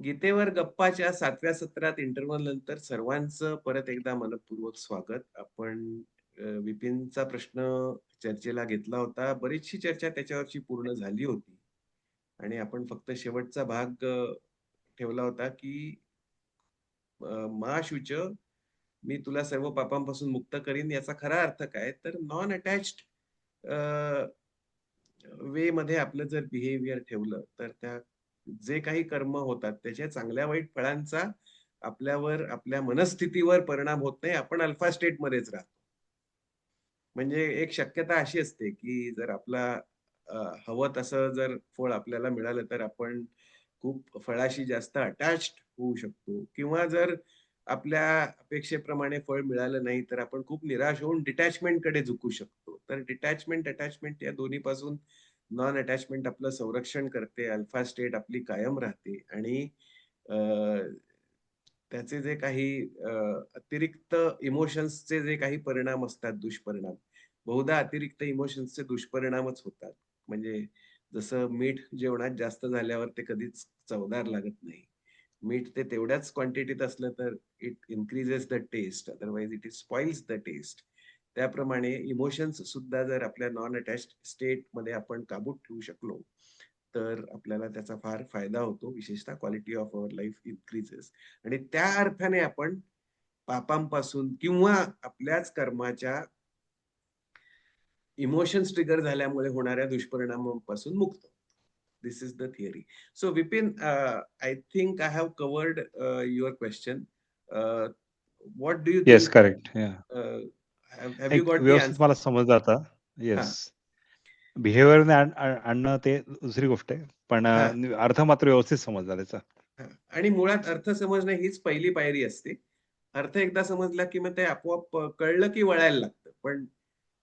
गीतेवर गप्पाच्या 7व्या सत्रात इंटरव्हल नंतर सर्वांचं परत एकदा मनःपूर्वक स्वागत. आपण विपिनचा प्रश्न चर्चेला घेतला होता. बरीचशी चर्चा त्याच्यावरची पूर्ण झाली होती आणि आपण फक्त शेवटचा भाग ठेवला होता, की मा शुच, मी तुला सर्व पापांपासून मुक्त करीन. याचा खरा अर्थ काय? तर नॉन अटॅच्ड वे मध्ये आपलं जर बिहेवियर ठेवलं तर त्या जे काही कर्म होतात त्याच्या चांगल्या वाईट फळांचा आपल्यावर, आपल्या मनस्थितीवर परिणाम होत नाही. आपण अल्फा स्टेट मध्येच राहतो. म्हणजे एक शक्यता अशी असते की जर आपला हवं तसं जर फळ आपल्याला मिळालं तर आपण खूप फळाशी जास्त अटॅच्ड होऊ शकतो, किंवा जर आपल्या अपेक्षेप्रमाणे फळ मिळालं नाही तर आपण खूप निराश होऊन डिटॅचमेंटकडे झुकू शकतो. तर डिटॅचमेंट, अटॅचमेंट या दोन्ही पासून नॉन अटॅचमेंट आपलं संरक्षण करते. अल्फा स्टेट आपली कायम राहते आणि अ, त्याचे जे काही अतिरिक्त इमोशन्सचे जे काही परिणाम असतात, दुष्परिणाम, बहुधा अतिरिक्त इमोशन्सचे दुष्परिणामच होतात. म्हणजे जसं मीठ जेवणात जास्त झाल्यावर ते कधीच चवदार लागत नाही. मीठ ते तेवढ्याच क्वांटिटीत असलं तर it increases the taste, otherwise it spoils the taste. त्याप्रमाणे इमोशन्स सुद्धा जर आपल्या नॉन अटॅच्ड स्टेट मध्ये आपण काबूत ठेवू शकलो तर आपल्याला त्याचा फार फायदा होतो. विशेषतः quality of our life increases. आणि त्या अर्थाने आपण पापांपासून किंवा आपल्याच कर्माच्या इमोशन्स ट्रिगर झाल्यामुळे होणाऱ्या दुष्परिणामांपासून मुक्त. This is the theory. So Vipin, I think I have covered your question. What do you yes, think? Correct. Have you एक गॉट द व्यवस्थित आन्सर? मला समजलं आता. हा, येस. बिहेवियरने आणणं ते दुसरी गोष्ट आहे. पण हा, अर्थ मात्र व्यवस्थित समजला त्याचा. हा. आणि मुळात अर्थ समजणं हीच पहिली पायरी असते. अर्थ एकदा समजला की मग ते आपोआप कळलं की वळायला लागतं. पण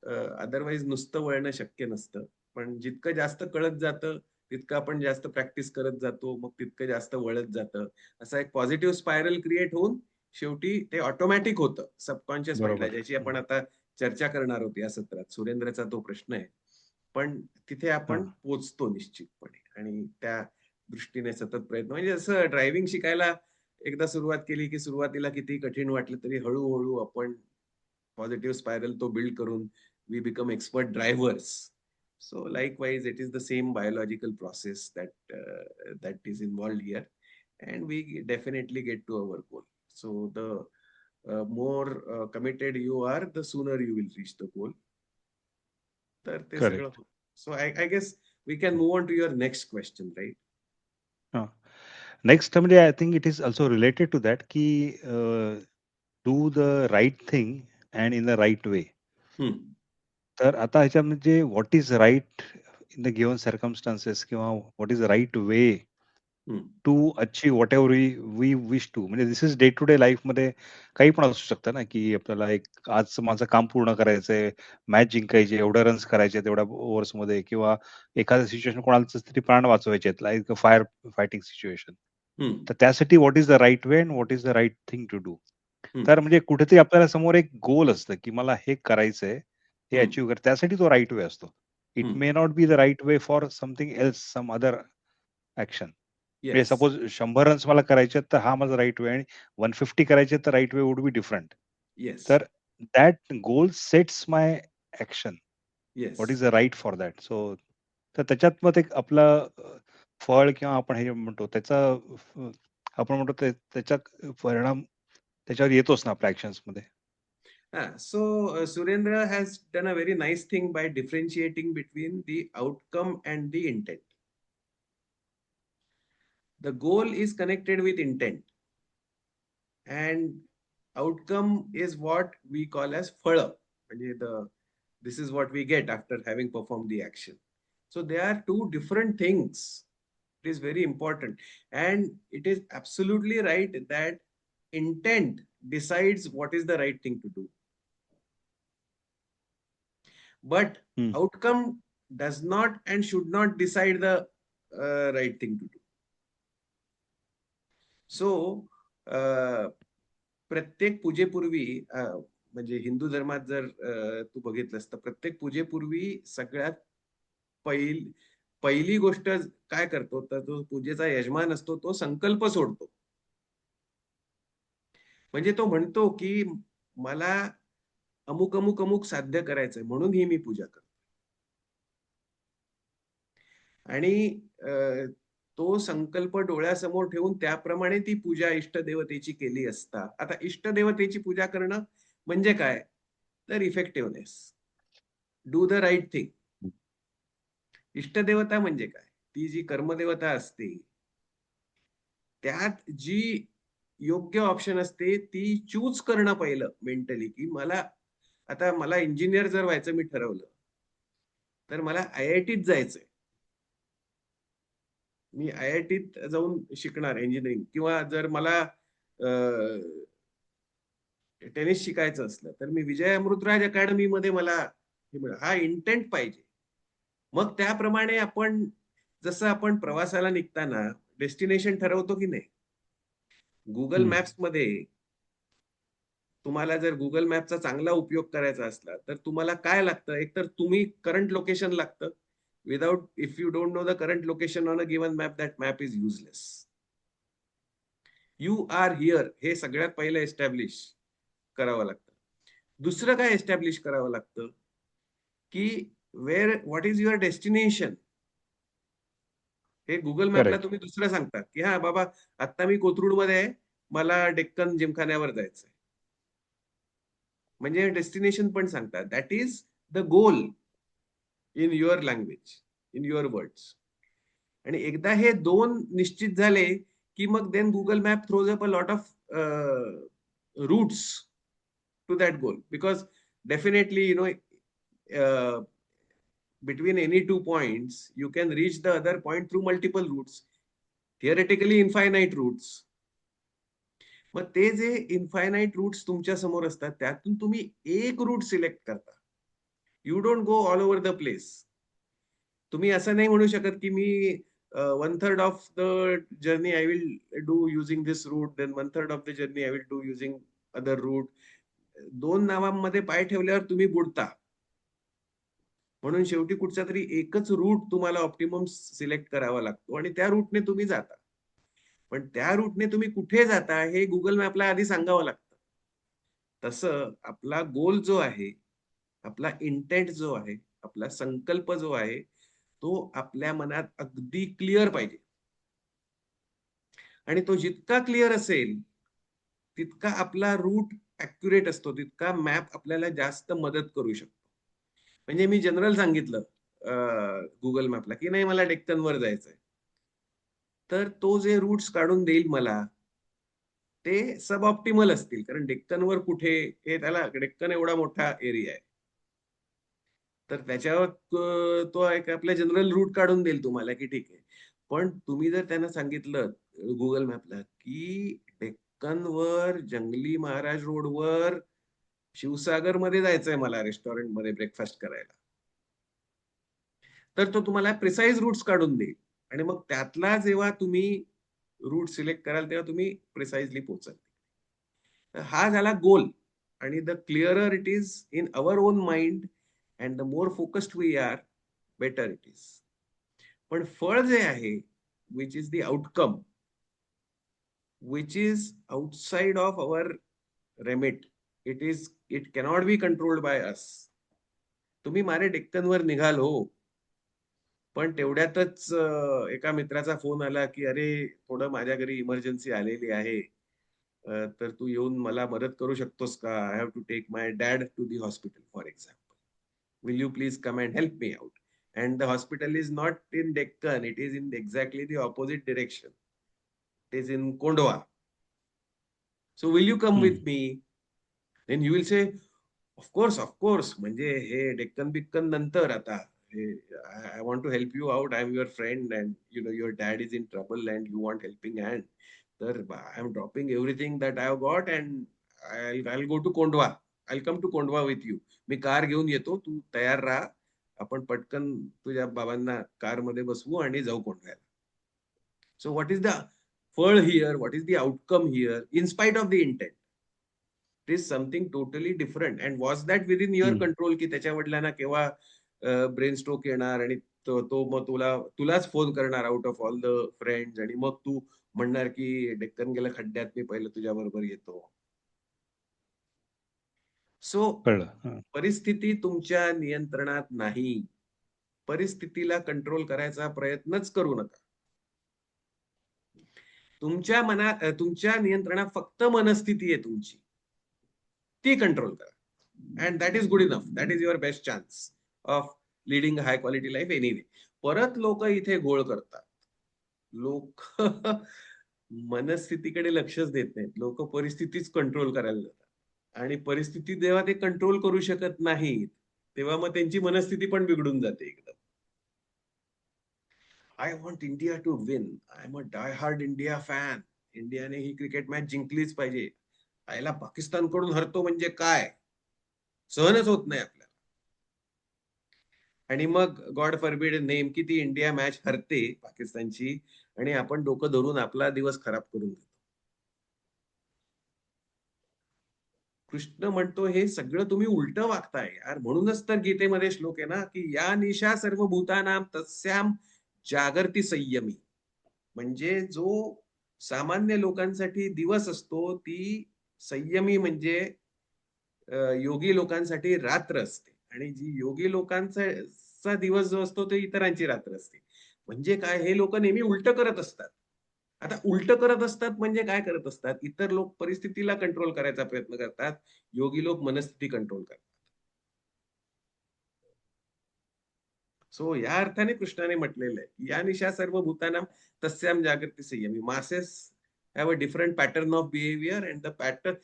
अदरवाईज नुसतं वळणं शक्य नसतं. पण जितकं जास्त कळत जातं तितकं आपण जास्त प्रॅक्टिस करत जातो, मग तितकं जास्त वळत जातं. असा एक पॉझिटिव्ह स्पायरल क्रिएट होऊन शेवटी ते ऑटोमॅटिक होतं सबकॉन्शियस माइंडला, बरोबर. ज्याची आपण आता चर्चा करणार आहोत या सत्रात. सुरेंद्रचा तो प्रश्न आहे. पण तिथे आपण हां. पोचतो निश्चितपणे, आणि त्या दृष्टीने सतत प्रयत्न, म्हणजे जसं ड्रायव्हिंग शिकायला एकदा सुरुवात केली की सुरुवातीला किती कठीण वाटलं तरी हळूहळू आपण पॉझिटिव्ह स्पायरल तो बिल्ड करून we become expert drivers. So likewise, it is the same biological process that is involved here, and we definitely get to our goal. So the more committed you are, the sooner you will reach the goal. तर ते सगळं correct. होतं. So I guess we can move on to your next question, right? हां. Next म्हणजे I think it is also related to that की do the right thing and in the right way. Hmm. तर आता ह्याच्यामध्ये what is right in the given circumstances किंवा what is right way Hmm. To achieve whatever we we wish to. म्हणजे this is day to day लाईफमध्ये काही पण असू शकतं ना, की आपल्याला एक आज माझं काम पूर्ण करायचंय, मॅच जिंकायची, एवढे रन्स करायचे तेवढ्या ओव्हर्समध्ये किंवा एखादं सिच्युएशन कोणाचं तरी प्राण वाचवायचे आहेत, like fire fighting situation. Hmm. तर त्यासाठी what is the right way and what is the right thing to do. Hmm. तर म्हणजे कुठेतरी आपल्याला समोर एक गोल असतं, की मला हे करायचंय, हे Hmm. अचीव्ह कर त्यासाठी तो राइट वे असतो. It Hmm. May not be the right way for something else, some other action. म्हणजे Yes. सपोज 100 रन्स मला करायचे आहेत, तर हा माझा राइट वे आणि 150 करायचे तर right way would be different. Yes. तर that goal sets my action. What Yes. Is the right for that. So तर त्याच्यात मग एक आपलं फळ किंवा आपण हे म्हणतो त्याचा आपण म्हणतो त्याचा परिणाम त्याच्यावर येतोच ना आपल्या ॲक्शन्समध्ये. So Surendra has done a very nice thing by differentiating between the outcome and the intent. The goal is connected with intent, and outcome is what we call as phala. This is what we get after having performed the action. So they are two different things. It is very important, and it is absolutely right that intent decides what is the right thing to do, but हं. outcome does not and should not decide the right thing to do. So प्रत्येक पूजेपूर्वी, म्हणजे हिंदू धर्मात जर तू बघितलंस तर प्रत्येक पूजेपूर्वी सगळ्यात पहिली गोष्ट काय करतो, तर तो पूजेचा यजमान असतो, तो संकल्प सोडतो. म्हणजे तो म्हणतो, की मला अमुक, अमुक, अमुक साध्य करायचंय म्हणून ही मी पूजा करतो. आणि तो संकल्प डोळ्यासमोर ठेवून त्याप्रमाणे ती पूजा इष्टदेवतेची केली असता. आता इष्टदेवतेची पूजा करणं म्हणजे काय? तर effectiveness. Do the right thing. इष्टदेवता म्हणजे काय? ती जी कर्मदेवता असते, त्यात जी योग्य ऑप्शन असते ती चूज करणं पहिलं मेंटली, की मला इंजिनियर जर व्हायचं मी ठरवलं, तर मला IITत जायचंय. मी IITत जाऊन शिकणार इंजिनिअरिंग, किंवा जर मला टेनिस शिकायचं असलं, तर मी विजय अमृतराज अकॅडमीमध्ये मला हा इंटेंट पाहिजे. मग त्याप्रमाणे जसं आपण प्रवासाला निघताना डेस्टिनेशन ठरवतो की नाही, गुगल हम्म. मॅप्समध्ये तुम्हाला जर गुगल मॅपचा चांगला उपयोग करायचा असला, तर तुम्हाला काय लागतं? एकतर तुम्ही करंट लोकेशन लागतं. If you don't know the current location on a given map, that map is useless. You are here हे सगळ्यात पहिलं एस्टॅब्लिश करावं लागतं. दुसरं काय एस्टॅब्लिश करावं लागतं, की व्हॉट इज युअर डेस्टिनेशन? हे गुगल मॅपला करेक्ट. तुम्ही दुसरं सांगता, की हा बाबा, आता मी कोथरूडमध्ये आहे, मला डेक्कन जिमखान्यावर जायचंय. म्हणजे डेस्टिनेशन पण सांगतात. That is the goal in your language, in your words. आणि एकदा हे दोन निश्चित झाले, की मग then Google map throws up a lot of routes to that goal. Because definitely, between any 2 points, you can reach the other point through multiple routes, theoretically infinite routes. मग ते जे इन्फायनाईट रूट्स तुमच्या समोर असतात, त्यातून तुम्ही एक route select करता. You don't go all over the place. तुम्ही असं नाही म्हणू शकत, की मी 1/3 of the journey I will do using this route, then 1/3 of the journey I will do using other route. दोन नावांमध्ये पाय ठेवल्यावर तुम्ही बुडता. म्हणून शेवटी कुठचा तरी एकच रूट तुम्हाला ऑप्टिमम सिलेक्ट करावा लागतो आणि त्या रूटने तुम्ही जाता. पण त्या रूटने तुम्ही कुठे जाता हे गुगल मॅपला आधी सांगावं लागतं. तसं आपला गोल जो आहे, आपला इंटेंट जो आहे, आपला संकल्प जो आहे, तो आपल्या मनात अगदी क्लिअर पाहिजे. आणि तो जितका क्लिअर असेल, तितका आपला रूट ॲक्युरेट असतो, तितका मॅप आपल्याला जास्त मदत करू शकतो. म्हणजे मी जनरल सांगितलं गुगल मॅपला, की नाही मला डेक्कनवर जायचंय. तर तो जे रूट्स काढून देईल मला, ते सब ऑप्टिमल असतील. कारण डेक्कनवर कुठे, हे त्याला डेक्कन एवढा मोठा एरिया आहे. तर त्याच्यावर तो एक आपल्या जनरल रूट काढून देईल तुम्हाला, की ठीक आहे. पण तुम्ही जर त्यांना सांगितलं गुगल मॅपला, की डेक्कनवर, जंगली महाराज रोडवर, शिवसागरमध्ये जायचंय मला रेस्टॉरंटमध्ये ब्रेकफास्ट करायला. तर तो तुम्हाला प्रिसाइज रूट्स काढून देईल. आणि मग त्यातला जेव्हा तुम्ही रूट सिलेक्ट कराल, तेव्हा तुम्ही प्रिसाइजली पोहोचाल. तर हा झाला गोल. आणि the clearer it is in our own mind and the more focused we are, better it is. पण फळ जे आहे, which is the outcome, which is outside of our remit, it cannot be controlled by us. तुम्ही मारे डेक्कनवर निघाल हो, पण तेवढ्यातच एका मित्राचा फोन आला, की अरे थोडं माझ्या घरी इमर्जन्सी आलेली आहे, तर तू येऊन मला मदत करू शकतोस का? I have to take my dad to the hospital for example. Will you please come and help me out? And the hospital is not in Deccan, it is in exactly the opposite direction. It is in Kondhwa. So will you come with hmm. मी? Then you will say, of course, of course. म्हणजे हे डेक्कन बिक्कन नंतर, आता I want to help you out, I am your friend and your dad is in trouble and you want helping hand. तर I am dropping everything that I have got and I go to Kondhwa. I come to Kondhwa with you. मी car घेऊन येतो, तू तयार राहा. आपण पटकन तुझ्या बाबांना कारमध्ये बसवू आणि जाऊ कोंडव्याला. सो व्हॉट इज द फळ here, what is the outcome here, in spite of the intent? It is something totally different. And was that within your हम्म. कंट्रोल, की त्याच्या वडिलांना केव्हा ब्रेन स्ट्रोक येणार आणि तो मग तुलाच फोन करणार out of all the friends, आणि मग तू म्हणणार की डेक्कन गेलं खड्ड्यात, मी पहिलं तुझ्या बरोबर येतो. सो कळलं. हां. परिस्थिती तुमच्या नियंत्रणात नाही. परिस्थितीला कंट्रोल करायचा प्रयत्नच करू नका. तुमच्या नियंत्रणात फक्त मनस्थिती आहे तुमची. ती कंट्रोल करा. And that is good enough. That is your best chance of leading high quality life anyway. परत लोक इथे गोळ करतात. लोक मनस्थितीकडे लक्षच देत नाहीत. लोक परिस्थितीच कंट्रोल करायला जातात. आणि परिस्थिती जेव्हा ते कंट्रोल करू शकत नाहीत, तेव्हा मग त्यांची मनस्थिती पण बिघडून जाते एकदम. I want India to win. I am a die hard India fan. इंडियाने ही क्रिकेट मॅच जिंकलीच पाहिजे. आयला पाकिस्तानकडून हरतो म्हणजे काय, सहनच होत नाही आपल्याला. आणि मग गॉड फॉरबिड नेमकी ती इंडिया मॅच हरते पाकिस्तानची, आणि आपण डोकं धरून आपला दिवस खराब करून देतो. कृष्ण म्हणतो हे सगळं तुम्ही उलट वागताय यार. म्हणूनच तर गीतेमध्ये श्लोक आहे ना की या निशा सर्व भूतानाम तस्याम जागर्ती संयमी. म्हणजे जो सामान्य लोकांसाठी दिवस असतो, ती संयमी म्हणजे योगी लोकांसाठी रात्र असते. आणि जी योगी लोकांचा दिवस जो असतो ते इतरांची रात्र असते. म्हणजे काय, हे लोक नेहमी उलट करत असतात. आता उलट करत असतात म्हणजे काय करत असतात, इतर लोक परिस्थितीला कंट्रोल करायचा प्रयत्न करतात, योगी लोक मनस्थिती कंट्रोल करतात. सो या अर्थाने कृष्णाने म्हटलेलं आहे की या निशा सर्व भूतानाम तस्याम जागृती संयमी. Masses have a different pattern of behaviour and the pattern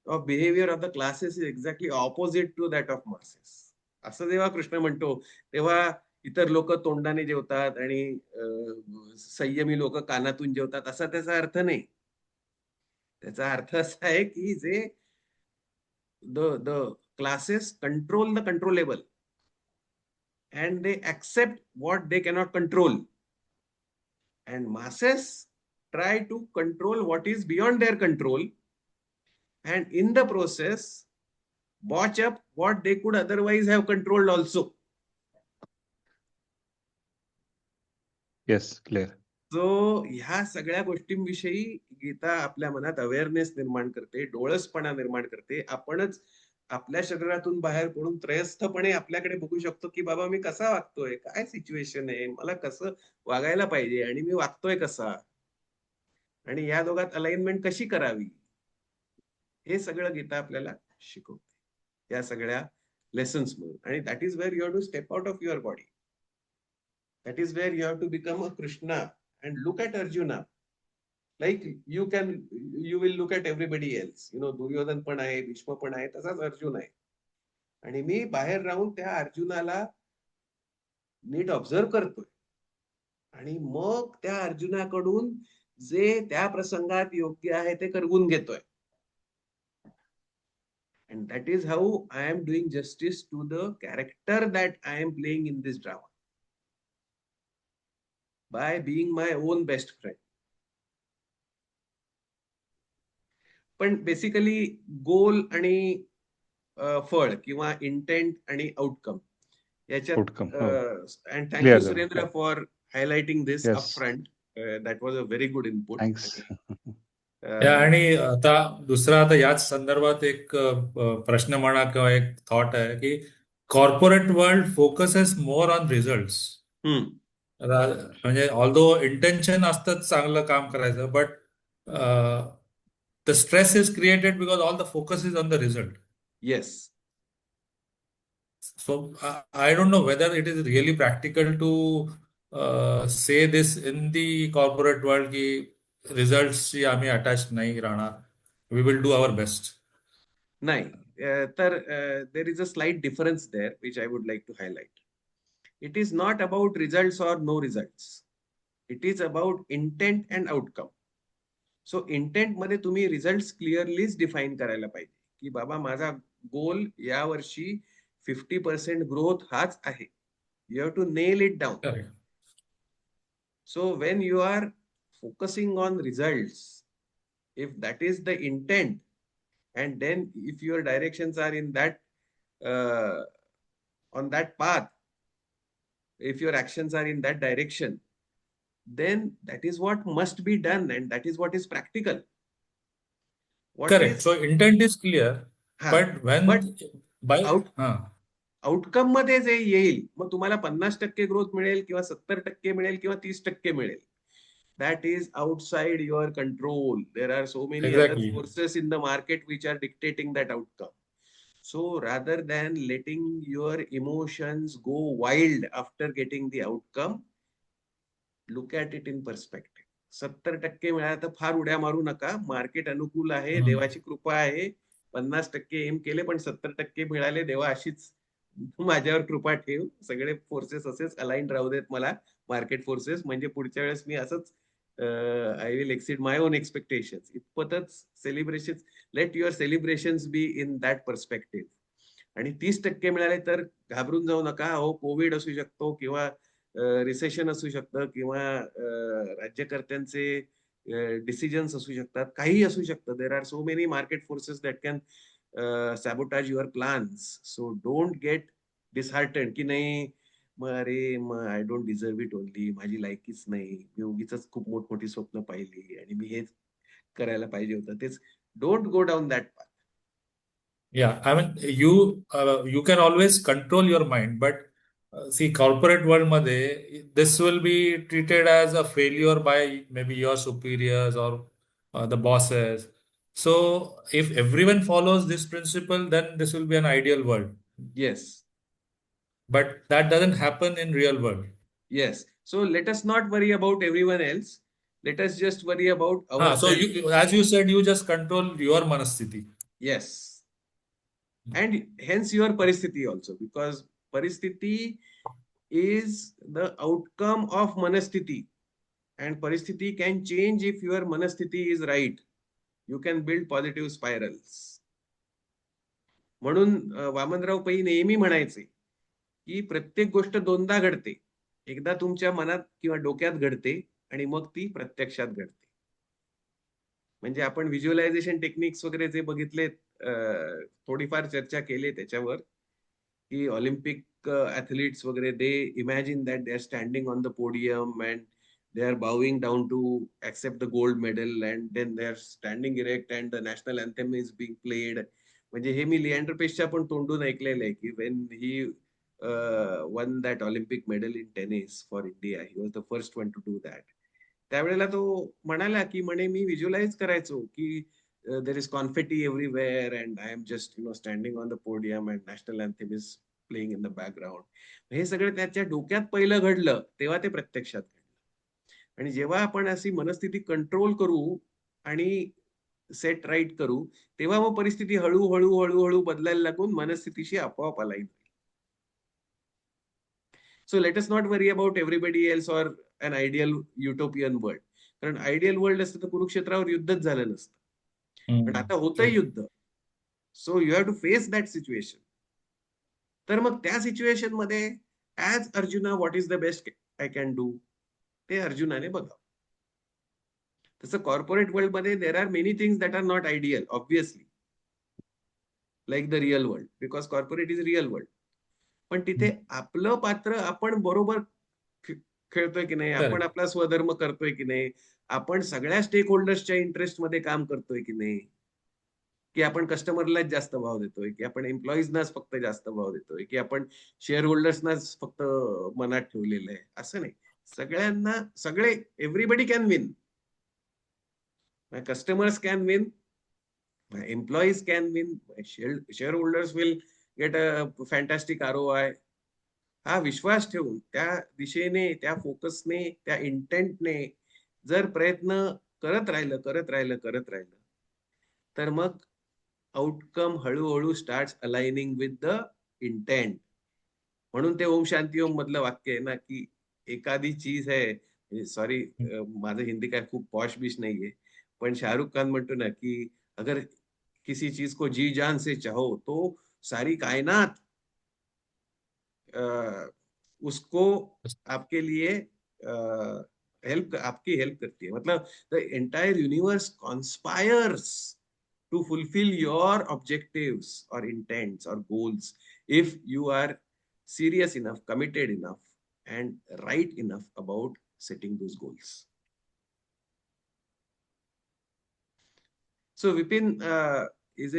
of behaviour of the classes is exactly opposite to that of masses. असं जेव्हा कृष्ण म्हणतो तेव्हा इतर लोक तोंडाने जेवतात आणि संयमी लोक कानातून जेवतात असा त्याचा अर्थ नाही. त्याचा अर्थ असा आहे की जे the classes control the controllable and they accept what they cannot control, and masses try to control what is beyond their control, and in the process botch up what they could otherwise have controlled also. Yes, clear. So ह्या सगळ्या गोष्टींविषयी गीता आपल्या मनात awareness निर्माण करते, डोळसपणा निर्माण करते. आपणच आपल्या शरीरातून बाहेर पडून त्रयस्थपणे आपल्याकडे बघू शकतो की बाबा मी कसा वागतोय, काय सिच्युएशन आहे, मला कसं वागायला पाहिजे आणि मी वागतोय कसा, आणि या दोघात अलाइनमेंट कशी करावी, हे सगळं गीता आपल्याला शिकवते या सगळ्या लेसन्स मधून. आणि that is where you have to step out of your body. That is where you have to become a Krishna and look at Arjuna. Like you will look at everybody else. Duryodhan पण आहे, भीष्म पण आहे, तसाच अर्जुन आहे. आणि मी बाहेर राहून त्या अर्जुनाला नीट ऑब्झर्व करतोय. आणि मग त्या अर्जुनाकडून जे त्या प्रसंगात योग्य आहे ते करवून घेतोय. And that is how I am doing justice to the character that I am playing in this drama. By being my own best friend. पण बेसिकली गोल आणि फळ किंवा इंटेंट आणि आउटकम याच्यात. आउटकम. हो. अँड क्लिअर थँक्यू झालं. Surendra for highlighting this yes. Upfront. That was a very good input. Thanks. आणि आता दुसरा, आता याच संदर्भात एक प्रश्न म्हणा किंवा एक थॉट आहे की corporate world focuses more on results. म्हणजे ऑल्दो इंटेन्शन असतं चांगलं काम करायचं, but the stress is created because all the focus is on the result. Yes. So I don't know whether it is really practical to say this in the corporate world की results शी आम्ही attach नाही राहणार, we will do our best. नाही, तर there is a slight difference there which I would like to highlight. It is not about results or no results. It is about intent and outcome. So intent मध्ये तुम्ही result क्लिअरलीच define करायला पाहिजे की बाबा माझा गोल या वर्षी 50% ग्रोथ हाच आहे. You have to nail it down. Correct. So when you are focusing on results, if that is the intent, and then if your directions are in that on that path, if your actions are in that direction, then that is what must be done and that is what is practical. What Correct. is So intent is clear, हा but when but by out huh, outcome मध्ये जे येईल मग तुम्हाला 50% growth मिळेल किंवा 70% मिळेल किंवा 30% मिळेल. That is outside your control. There are so many other exactly. forces in the market which are dictating that outcome. So rather than letting your emotions go wild after getting the outcome, look at it in perspective. 70% मिळाला तर फार उड्या मारू नका. Market अनुकूल आहे, Hmm. देवाची कृपा आहे. 50% एम केले पण 70% मिळाले. देवा अशीच माझ्यावर कृपा ठेव. सगळे फोर्सेस असेच अलाइंड राहू देत मला, मार्केट फोर्सेस. म्हणजे पुढच्या वेळेस मी असंच I will exceed my own expectations. इतपतच celebration. Let your celebrations be in that perspective. आणि 30% मिळाले तर घाबरून जाऊ नका. हो, कोविड असू शकतो किंवा रिसेशन असू शकतं किंवा राज्यकर्त्यांचे डिसिजन्स असू शकतात, काही असू शकतं. There are so many market forces that can sabotage your plans. So don't get disheartened की नाही मग अरे मग I don't deserve it only, माझी लायकीच नाही, मी उगीच खूप मोठमोठी स्वप्न पाहिली आणि मी हेच करायला पाहिजे होतं. तेच don't go down that path. Yeah, I mean, you can always control your mind, but see, corporate world मध्ये this will be treated as a failure by maybe your superiors or the bosses. So if everyone follows this principle, then this will be an ideal world. Yes. But that doesn't happen in real world. Yes. So let us not worry about everyone else. Let us just worry about So ourselves. as you said, you just control your manasthiti. Yes. And hence your paristhiti also, because paristhiti is the outcome of manasthiti. And paristhiti can change if your manasthiti is right. You can build positive spirals. म्हणून वामनराव पै नेहमी म्हणायचे की प्रत्येक गोष्ट दोनदा घडते. एकदा तुमच्या मनात किंवा डोक्यात घडते आणि मग ती प्रत्यक्षात घडते. म्हणजे आपण व्हिज्युअलायझेशन टेक्निक्स वगैरे जे बघितलेत, थोडीफार चर्चा केली त्याच्यावर, की ऑलिम्पिक ऍथलीट्स वगैरे they imagine that they are standing on the podium and they are bowing down to accept the gold medal and then they are standing erect and the national anthem is being played. म्हणजे हे मी लिएंडर पेसच्या पण तोंडून ऐकलेलं आहे की when he won that Olympic medal in tennis for India, he was the first one to do that. त्यावेळेला तो म्हणाला की म्हणे मी व्हिज्युअलाइज करायचो की there is confetti everywhere and I am just standing on the podium and national anthem is playing in the background. हे सगळं त्याच्या डोक्यात पहिलं घडलं, तेव्हा ते प्रत्यक्षात घडलं. आणि जेव्हा आपण अशी मनस्थिती कंट्रोल करू आणि सेट राईट करू, तेव्हा मग परिस्थिती हळूहळू हळूहळू बदलायला लागून मनस्थितीशी आपोआप align. So let us not worry about everybody else or an ideal utopian world. कारण आयडियल वर्ल्ड असतं तर कुरुक्षेत्रावर युद्धच झालं नसतं. पण आता होतंय युद्ध. So you have to face that situation. तर मग त्या सिच्युएशन मध्ये as Arjuna what is the best I can do, ते अर्जुनाने बघा. तसं कॉर्पोरेट वर्ल्ड मध्ये there are many things that are not ideal obviously, like the real world, because corporate is real world. पण तिथे आपलं पात्र आपण बरोबर खेळतोय की नाही, आपण आपला स्वधर्म करतोय की नाही, आपण सगळ्या स्टेक होल्डर्सच्या इंटरेस्ट मध्ये काम करतोय की नाही, की आपण कस्टमरलाच जास्त भाव देतोय, की आपण एम्प्लॉईजनाच फक्त जास्त भाव देतोय, की आपण शेअर होल्डर्सनाच फक्त मनात ठेवलेलं आहे. असं नाही. सगळ्यांना, सगळे, everybody can win. Customers can win, employees can win, share holders will get a fantastic ROI. हा विश्वास ठेवून त्या दिशेने, त्या फोकसने, त्या इंटेंटने जर प्रयत्न करत राहिलं तर मग आउटकम हळूहळू start aligning with the intent. म्हणून ते ओम शांती ओम मधलं वाक्य आहे ना, की एखादी चीज आहे, सॉरी माझं हिंदी काय खूप पॉश बिश नाहीये, पण शाहरुख खान म्हणतो ना की अगर किसी चीज को जी जान से चाहो तो सारी कायनात उसको आपके लिए आपकी हेल्प करती है. मतलब the entire universe conspires to fulfil your objectives और इंटेंट्स और goals if you are serious enough, committed enough, and right enough about setting those goals. So Vipin, is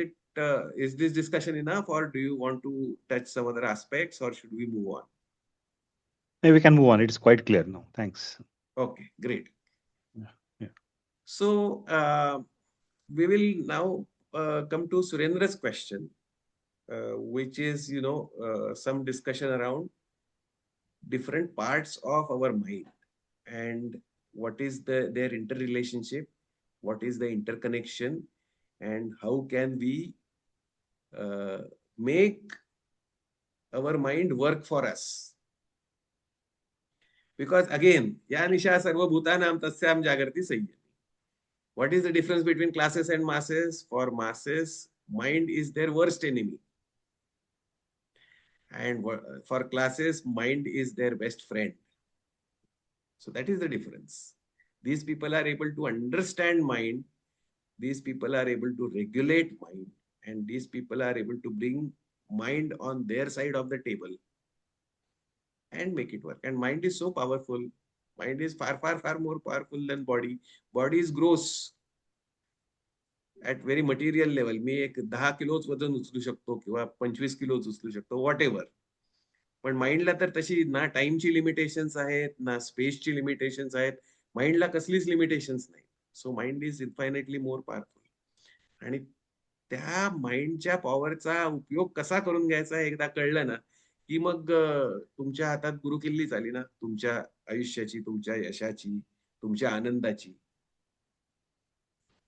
this discussion enough, or do you want to touch some other aspects, or should we move on? Maybe we can move on. It's quite clear now. Thanks. Okay, great. Yeah, yeah. So we will now come to Surendra's question, which is, some discussion around different parts of our mind and what is their interrelationship, what is the interconnection, and how can we make our mind work for us. Because again, ya nisha sarvabhutanam tasyam jagrati संयमी. What is the difference between classes and masses? For masses, mind is their worst enemy. And for classes, mind is their best friend. So that is the difference. These people are able to understand mind. These people are able to regulate mind. And these people are able to bring mind on their side of the table and make it work. And mind is so powerful. Mind is far, far, far more powerful than body. Body is gross. At very material level. मी एक 10 किलोच वजन उचलू शकतो किंवा 25 किलोच उचलू शकतो, what ever. पण माइंडला तर तशी ना टाइमची लिमिटेशन्स आहेत, ना स्पेसची लिमिटेशन्स आहेत. माइंडला कसलीच लिमिटेशन्स नाही. So mind is infinitely more powerful. आणि त्या माइंडच्या पॉवरचा उपयोग कसा करून घ्यायचा एकदा कळलं ना, की मग तुमच्या हातात गुरुकिल्लीच आली ना, तुमच्या आयुष्याची, तुमच्या यशाची, तुमच्या आनंदाची.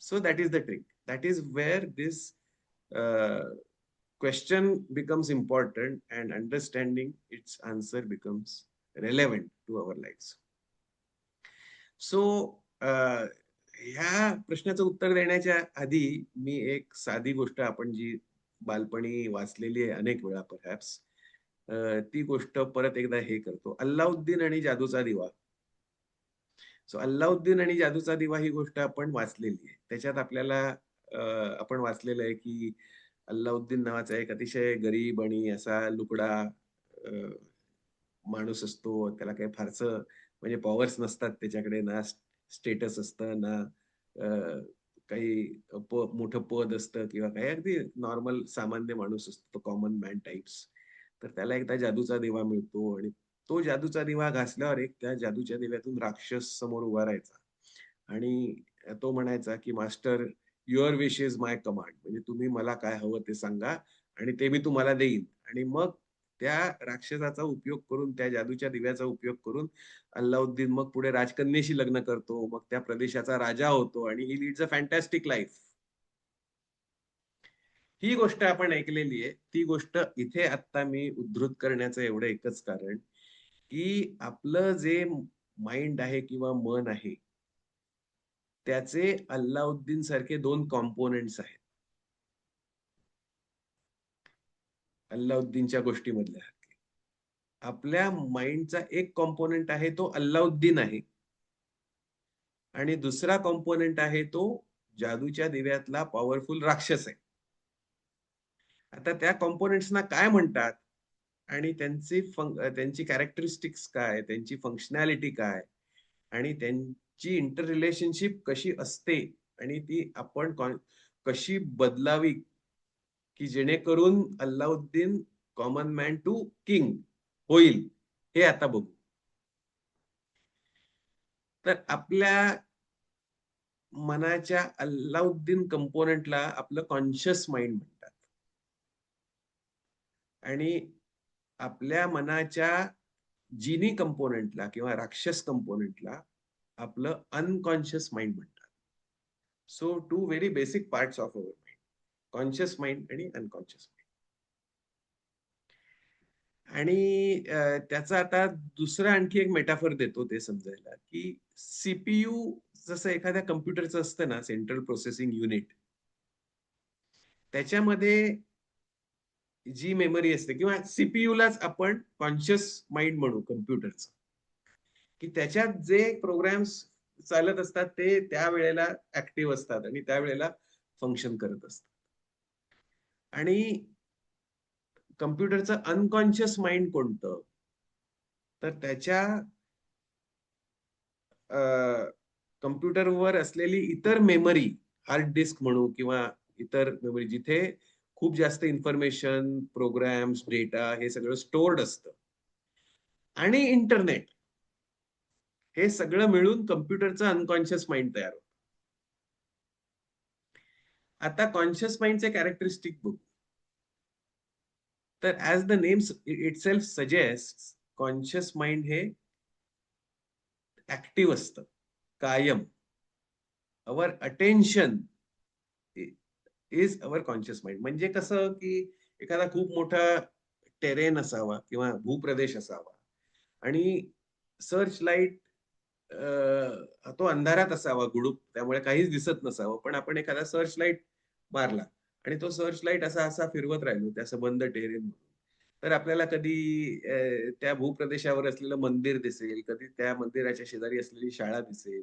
So that is the trick. That is where this question becomes important and understanding its answer becomes relevant to our lives. So ह्या प्रश्नाचं उत्तर देण्याच्या आधी मी एक साधी गोष्ट आपण जी बालपणी वाचलेली आहे अनेक वेळा परहॅप्स, ती गोष्ट परत एकदा हे करतो. अल्लाउद्दीन आणि जादूचा दिवा. सो अल्लाउद्दीन आणि जादूचा दिवा ही गोष्ट आपण वाचलेली आहे. त्याच्यात आपल्याला आपण वाचलेलं आहे की अल्लाउद्दीन नावाचा एक अतिशय गरीब आणि असा लुकडा माणूस असतो. त्याला काही फारसं म्हणजे पॉवर्स नसतात त्याच्याकडे, ना स्टेटस असतं, ना काही मोठं पद असतं किंवा काही, अगदी नॉर्मल सामान्य माणूस असतो, कॉमन मॅन टाइप्स. तर त्याला एकदा जादूचा दिवा मिळतो आणि तो जादूचा दिवा घासल्यावर एक त्या जादूच्या दिव्यातून राक्षस समोर उभा राहायचा आणि तो म्हणायचा की master, your wish is my command. म्हणजे तुम्ही मला काय हवं ते सांगा आणि ते मी तुम्हाला देईन. आणि मग त्या राक्षसाचा उपयोग करून, त्या जादूच्या दिव्याचा उपयोग करून अल्लाउद्दीन मग पुढे राजकन्येशी लग्न करतो, मग त्या प्रदेशाचा राजा होतो आणि ही लीड्स अ फॅन्टॅस्टिक लाईफ. ही गोष्ट आपण ऐकलेली आहे. ती गोष्ट इथे आता मी उद्धृत करण्याचं एवढं एकच कारण की आपलं जे माइंड आहे किंवा मन आहे, त्याचे अल्लाउद्दीन सारखे 2 कॉम्पोनेंट्स आहेत. अल्लाउद्दीनच्या गोष्टीमधल्या. आपल्या माइंडचा एक कॉम्पोनेंट आहे तो अल्लाउद्दीन आहे आणि दुसरा कॉम्पोनेंट आहे तो जादूच्या दिव्यातला पॉवरफुल राक्षस आहे. आता त्या कॉम्पोनेंट्सना काय म्हणतात आणि त्यांची कॅरेक्टरिस्टिक्स काय, त्यांची फंक्शनॅलिटी काय आणि त्यांची इंटर रिलेशनशिप कशी असते आणि ती आपण कशी बदलावी की जेणेकरून Alauddin common man to king होईल, हे आता बघू. तर आपल्या मनाच्या अल्लाउद्दीन कंपोनेंटला आपलं कॉन्शियस माइंड म्हणतात आणि आपल्या मनाच्या जिनी कंपोनेंटला किंवा राक्षस कंपोनेंटला आपलं अनकॉन्शियस माइंड म्हणतात. So 2 very basic parts of our mind, conscious mind आणि अनकॉन्शियस माइंड. आणि त्याचा आता दुसरा आणखी एक मेटाफर देतो ते समजायला, की सीपीयू जसं एखाद्या कम्प्युटरचं असतं ना, सेंट्रल प्रोसेसिंग युनिट, त्याच्यामध्ये जी मेमरी असते किंवा सीपीयूलाच आपण कॉन्शियस माइंड म्हणू कम्प्युटरचं, की त्याच्यात जे प्रोग्राम्स चालत असतात ते त्यावेळेला ऍक्टिव्ह असतात आणि त्यावेळेला फंक्शन करत असतात. आणि कम्प्युटरचं अनकॉन्शियस माइंड कोणतं? तर त्याच्या कम्प्युटरवर असलेली इतर मेमरी, हार्ड डिस्क म्हणू किंवा इतर मेमरी, जिथे खूप जास्त इन्फॉर्मेशन, प्रोग्राम्स, डेटा हे सगळं स्टोर्ड असतं, आणि इंटरनेट, हे सगळं मिळून कम्प्युटरचं अनकॉन्शियस माइंड तयार होतं. आता कॉन्शियस माइंडचे कॅरेक्टरिस्टिक बघू. तर as the names it self suggest, conscious mind हे ऍक्टिव्ह असतं कायम. Our attention is our conscious mind. म्हणजे कसं की एखादा खूप मोठा टेरेन असावा किंवा भूप्रदेश असावा आणि सर्च लाईट तो अंधारात असावा, गुडूप, त्यामुळे काहीच दिसत नसावं, पण आपण एखादा सर्च लाईट मारला आणि तो सर्च लाईट असा असा फिरवत राहिलो त्या संबंध टेरेन, तर आपल्याला कधी त्या भूप्रदेशावर असलेलं मंदिर दिसेल, कधी त्या मंदिराच्या शेजारी असलेली शाळा दिसेल,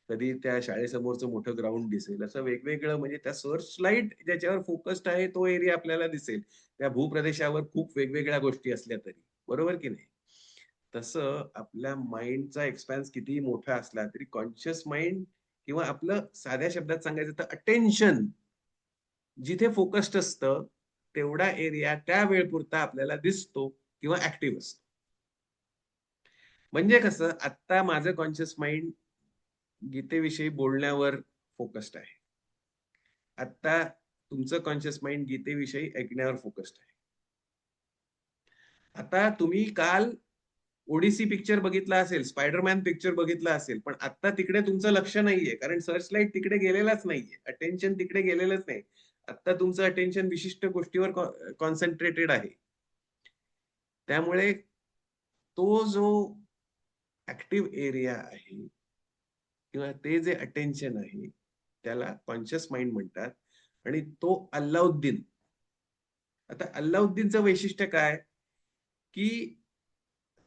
कधी त्या शाळेसमोरचं मोठं ग्राउंड दिसेल. असं वेगवेगळं, म्हणजे त्या सर्च लाईट ज्याच्यावर फोकस्ड आहे तो एरिया आपल्याला दिसेल, त्या भूप्रदेशावर खूप वेगवेगळ्या गोष्टी असल्या तरी. बरोबर की नाही? तसं आपल्या माइंडचा एक्सपॅन्स कितीही मोठा असला तरी कॉन्शियस माइंड, किंवा आपलं साध्या शब्दात सांगायचं तर अटेन्शन, जिथे फोकस्ड असतं तेवढा एरिया त्या वेळपुरता आपल्याला दिसतो किंवा ऍक्टिव्ह असतो. म्हणजे कसं, आता माझं कॉन्शियस माइंड गीतेविषयी बोलण्यावर फोकस्ड आहे. आता तुमचं कॉन्शियस माइंड गीतेविषयी ऐकण्यावर फोकस्ड आहे. आता तुम्ही काल ओडिसी पिक्चर बघितला असेल, स्पायडरमॅन पिक्चर बघितला असेल, पण आता तिकडे तुमचं लक्ष नाहीये, कारण सर्च लाईट तिकडे गेलेलाच नाहीये, अटेन्शन तिकडे गेलेलंच नाही. आता तुमचं अटेन्शन विशिष्ट गोष्टीवर कॉन्सन्ट्रेटेड आहे. त्यामुळे तो जो ऍक्टिव्ह एरिया आहे किंवा ते जे अटेन्शन आहे त्याला कॉन्शियस माइंड म्हणतात. आणि तो अल्लाउद्दीन, आता अल्लाउद्दीनचं वैशिष्ट्य काय, की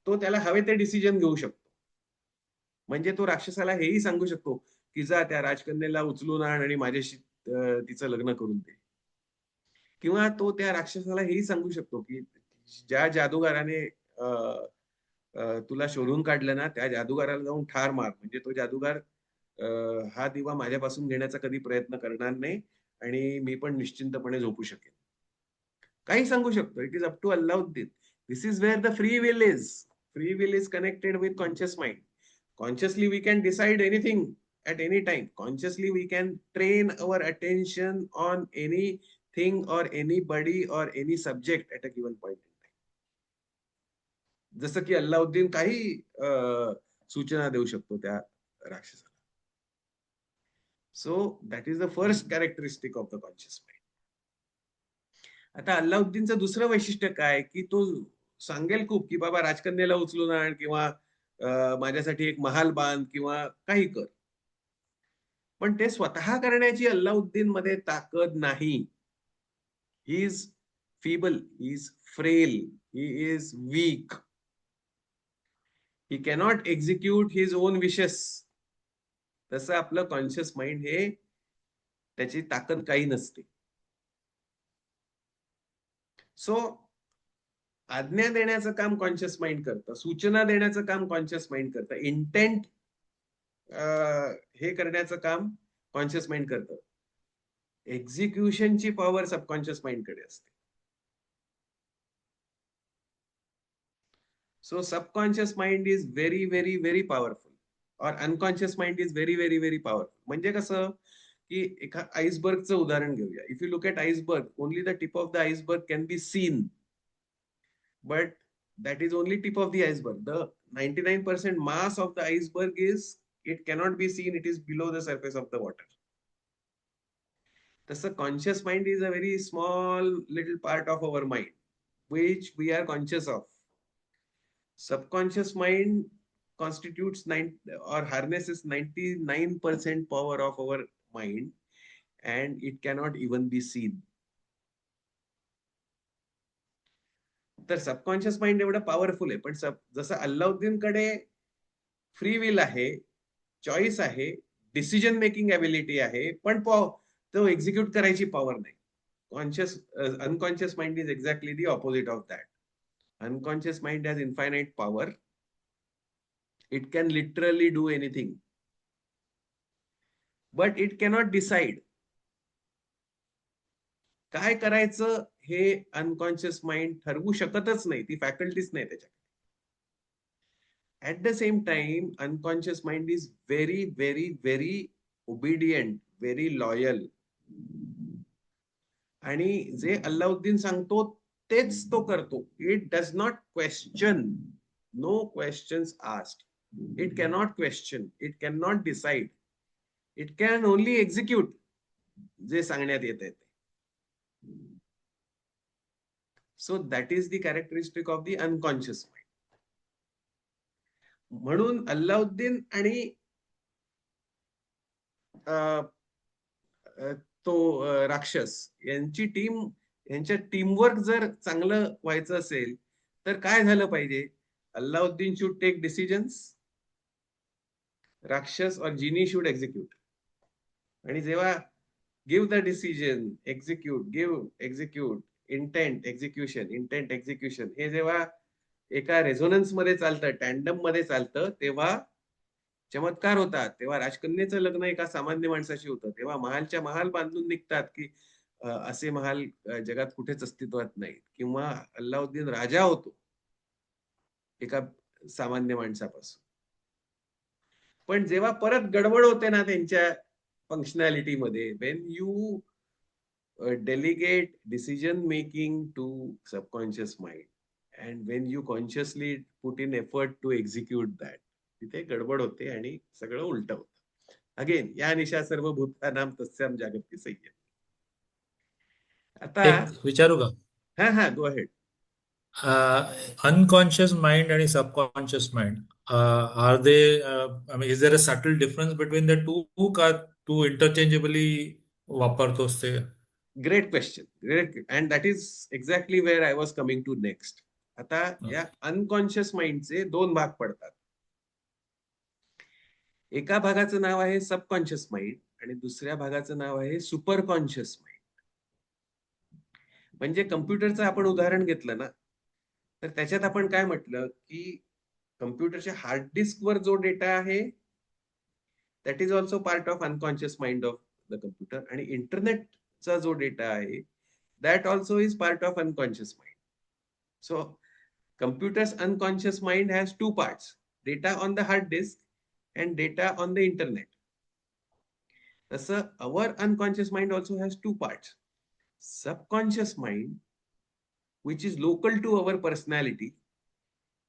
तो त्याला हवे ते डिसिजन घेऊ शकतो. म्हणजे तो राक्षसाला हेही सांगू शकतो की जा त्या राजकन्येला उचलून आण आणि माझ्याशी तिचं लग्न करून दे. किंवा तो त्या राक्षसाला हेही सांगू शकतो की ज्या जादूगाराने तुला शोधून काढलं ना, त्या जादूगाराला जाऊन ठार मार, म्हणजे तो जादूगार हा दिवा माझ्यापासून घेण्याचा कधी प्रयत्न करणार नाही आणि मी पण निश्चिंतपणे झोपू शकेन. काही सांगू शकतो. It is up to Alauddin. This is where the free will is. Free will is connected with conscious mind. Consciously we can decide anything at any time. Consciously we can train our attention on anything or anybody or any subject at a given point in time. जसं की अल्लाउद्दीन काही सूचना देऊ शकतो त्या राक्षसाला. So that is the first characteristic of the conscious mind. आता अल्लाउद्दीनचं दुसरं वैशिष्ट्य काय, की तो सांगेल खूप की बाबा राजकन्येला उचलून आण किंवा माझ्यासाठी एक महाल बांध किंवा काही कर, पण ते स्वतः करण्याची अल्लाउद्दीन मध्ये ताकद नाही. He is feeble, he is frail, he is weak, he cannot execute his own wishes. तसं आपलं कॉन्शियस माइंड हे, त्याची ताकद काही नसते. सो आज्ञा देण्याचं काम कॉन्शियस माइंड करतं, सूचना देण्याचं काम कॉन्शियस माइंड करतं, इंटेंट हे करण्याचं काम कॉन्शियस माइंड करतं. एक्झिक्युशनची पॉवर सबकॉन्शियस माइंडकडे असते. So subconscious mind is very, very, very powerful. Or unconscious mind is very, very, very powerful. म्हणजे कसं, की एका आईसबर्गचं उदाहरण घेऊया. If you look at iceberg, only the tip of the iceberg can be seen. But that is only tip of the iceberg. The 99% mass of the iceberg is, it cannot be seen, it is below the surface of the water. Thus, conscious mind is a very small little part of our mind, which we are conscious of. Subconscious mind constitutes or harnesses 99% power of our mind, and it cannot even be seen. तर subconscious mind एवढं powerful आहे, पण जसं अल्लाउद्दीन कडे free will आहे, choice आहे, decision making ability आहे, पण तो एक्झिक्यूट करायची पॉवर नाही. Unconscious mind is exactly the opposite of that. Unconscious mind has infinite power, It can literally do anything, but it cannot decide. काय करायचं हे अनकॉन्शियस माइंड ठरवू शकतच नाही, ती फॅकल्टीच नाही त्याच्याकडे. At the same time, unconscious mind is very, very, very obedient, very loyal. आणि जे अल्लाउद्दीन सांगतो तेच तो करतो. It does not question. No questions asked. It cannot question. It cannot decide. It can only execute जे सांगण्यात येत आहे. So that is the characteristic of the unconscious mind. म्हणून अल्लाउद्दीन आणि तो राक्षस यांच्या टीमवर्क जर चांगलं व्हायचं असेल तर काय झालं पाहिजे? अल्लाउद्दीन शुड टेक डिसिजन्स, राक्षस और जिनी शुड एक्झिक्यूट. आणि जेव्हा give the decision, execute, intent execution हे जेव्हा एका रेझोनन्स मध्ये चालतं, टँडम मध्ये चालतं, तेव्हा चमत्कार होतात. तेव्हा राजकन्येचं लग्न एका सामान्य माणसाशी होतं. तेव्हा महालच्या महाल बांधून निघतात की असे महाल जगात कुठेच अस्तित्वात नाहीत. किंवा अल्लाउद्दीन राजा होतो एका सामान्य माणसापासून. पण जेव्हा परत गडबड होते ना त्यांच्या फंक्शनॅलिटी मध्ये, Wien you delegate decision making to subconscious mind and when you consciously put in effort to execute that, तिथे गडबड होते आणि सगळं उलट होतं. अगेन या निशा सर्व भूतानाम तस्याम जागृती संयम. आता एक विचारू का? हा go ahead. Unconscious mind and subconscious mind, are they, I mean, is there a subtle difference between the two का two interchangeably वापरतोस ते? Great question, great. And that is exactly where I was coming to next. आता या unconscious माइंडचे दोन भाग पडतात. एका भागाचं नाव आहे सबकॉन्शियस माइंड आणि दुसऱ्या भागाचं नाव आहे सुपर कॉन्शियस माइंड. म्हणजे कम्प्युटरचं आपण उदाहरण घेतलं ना, तर त्याच्यात आपण काय म्हटलं की कम्प्युटरच्या हार्ड डिस्कवर जो डेटा आहे that is also part of unconscious mind of the computer. आणि इंटरनेटचा जो डेटा आहे that also is part of unconscious mind. So computer's unconscious mind has two parts: data on the hard disk and data on the internet. Thus our unconscious mind also has two parts: subconscious mind, which is local to our personality,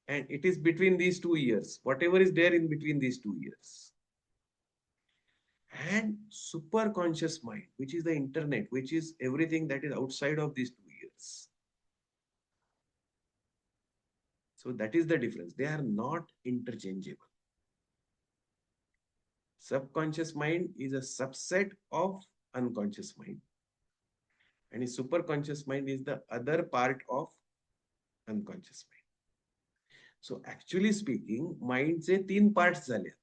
and it is between these 2 ears, whatever is there in between these 2 ears, and superconscious mind, which is the internet, which is everything that is outside of these 2 ears. So that is the difference. They are not interchangeable. Subconscious mind is a subset of unconscious mind, and superconscious mind is the other part of unconscious mind. So actually speaking, mind चे 3 parts झाले.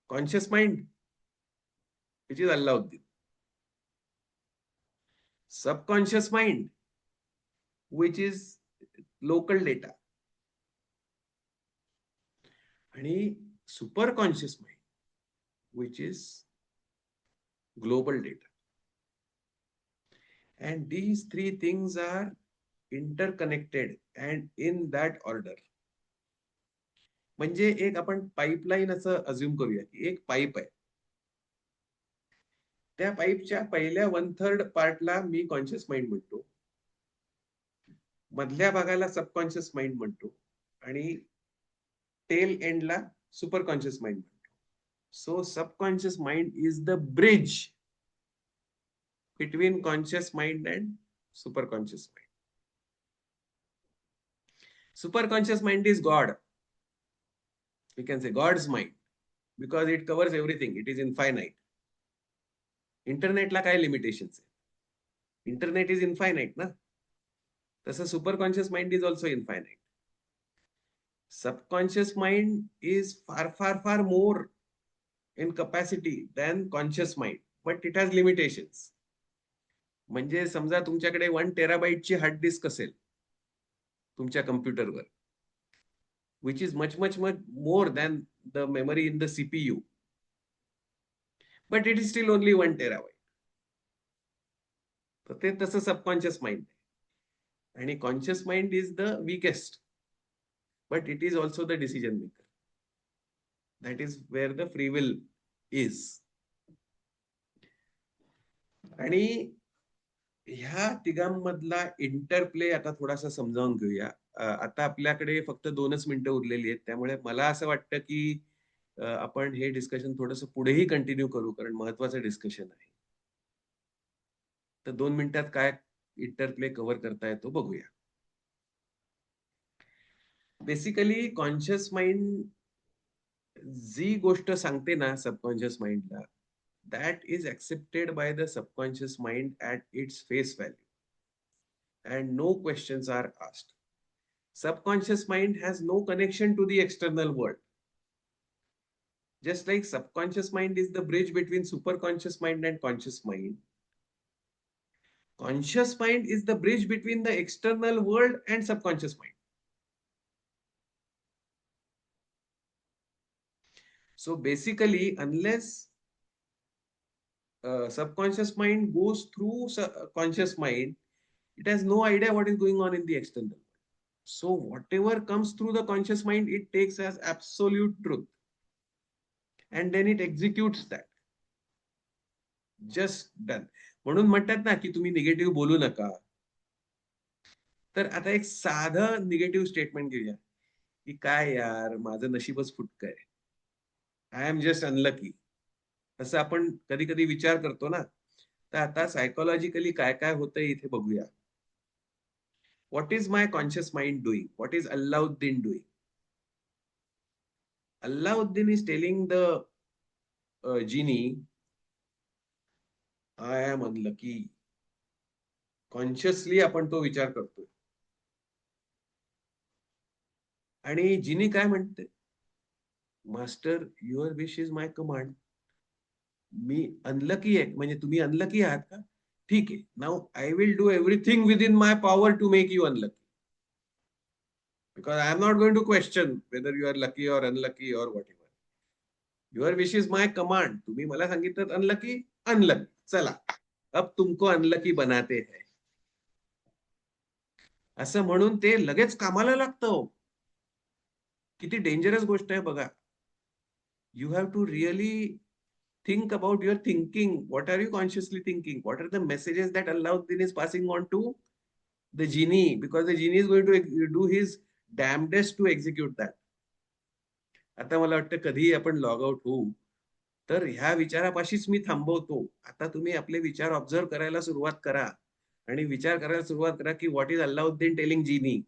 Conscious mind, which is Allahuddin. Subconscious mind, which is local data. आणि super conscious mind, which is global data. And these 3 things are interconnected and in that order. म्हणजे एक आपण pipeline असं assume करूया की एक पाईप आहे. त्या पाईपच्या पहिल्या 1/3 पार्टला मी कॉन्शियस माइंड म्हणतो, मधल्या भागाला सबकॉन्शियस माइंड म्हणतो आणि टेल एंडला सुपर कॉन्शियस माइंड म्हणतो. So subconscious mind is the bridge between conscious mind and super conscious mind. Super conscious mind is God. We can say God's mind because it covers everything. It is infinite. इंटरनेटला काय limitations आहे? Internet is infinite ना. तसं super conscious mind is also infinite. Subconscious mind is far far far more in capacity than conscious mind, but it has limitations. म्हणजे समजा तुमच्याकडे 1 टेराबाईटची hard disk असेल तुमच्या कम्प्युटरवर, which is much more than the memory in the CPU. But it is still only 1 terabyte. तर ते तसं subconscious mind आहे. आणि conscious mind is the weakest, but it is also the decision maker. That is where the free will is. आणि ह्या तिघांमधला interplay आता थोडासा समजावून घेऊया. आता आपल्याकडे फक्त 2च मिनिटं उरलेली आहेत, त्यामुळे मला असं वाटतं की आपण हे डिस्कशन थोडंसं पुढेही कंटिन्यू करू, कारण महत्वाचं डिस्कशन आहे. तर 2 मिनिटात काय इंटरप्ले कव्हर करता येतो बघूया. बेसिकली कॉन्शियस माइंड जी गोष्ट सांगते ना subconscious माइंडला, that is accepted by the subconscious mind at its face value and no questions are asked. Subconscious mind has no connection to the external world. Just like subconscious mind is the bridge between superconscious mind and conscious mind, conscious mind is the bridge between the external world and subconscious mind. So basically, unless subconscious mind goes through conscious mind, it has no idea what is going on in the external world. So whatever comes through the conscious mind, it takes as absolute truth. And then it executes that. Just done. म्हणून म्हणतात ना की तुम्ही negative बोलू नका. तर आता एक साधं निगेटिव्ह स्टेटमेंट घेऊया की काय यार, माझं नशीबच फुटकं आहे. I am just unlucky. असं आपण कधी कधी विचार करतो ना. तर आता सायकोलॉजिकली काय काय होतंय इथे बघूया. What is my conscious mind doing? What is Alauddin doing? Alauddin is telling the genie, I am unlucky. Consciously आपण तो विचार करतोय. आणि जिनी काय म्हणते, master your wish is my command. मी अनलकी आहे, म्हणजे तुम्ही अनलकी आहात का? ठीक आहे, now I will do everything within my power to make you unlucky. Because I am not going to question whether you are lucky or unlucky or whatever. Your wish is my command. तुम्ही मला सांगितलं unlucky, unlucky. चला, अब तुमको unlucky बनाते हैं. असं म्हणून ते लगेच कामाला लागतं. किती डेंजरस गोष्ट आहे बघा. You have to really think about your thinking. What are you consciously thinking? What are the messages that Alauddin is passing on to the genie? Because the genie is going to do his damnedest to execute that. आता मला वाटतं कधीही आपण log out होऊ, तर ह्या विचारापाशीच मी थांबवतो. आता तुम्ही आपले विचार ऑब्झर्व करायला सुरुवात करा आणि विचार करायला सुरुवात करा की what is Alauddin telling genie.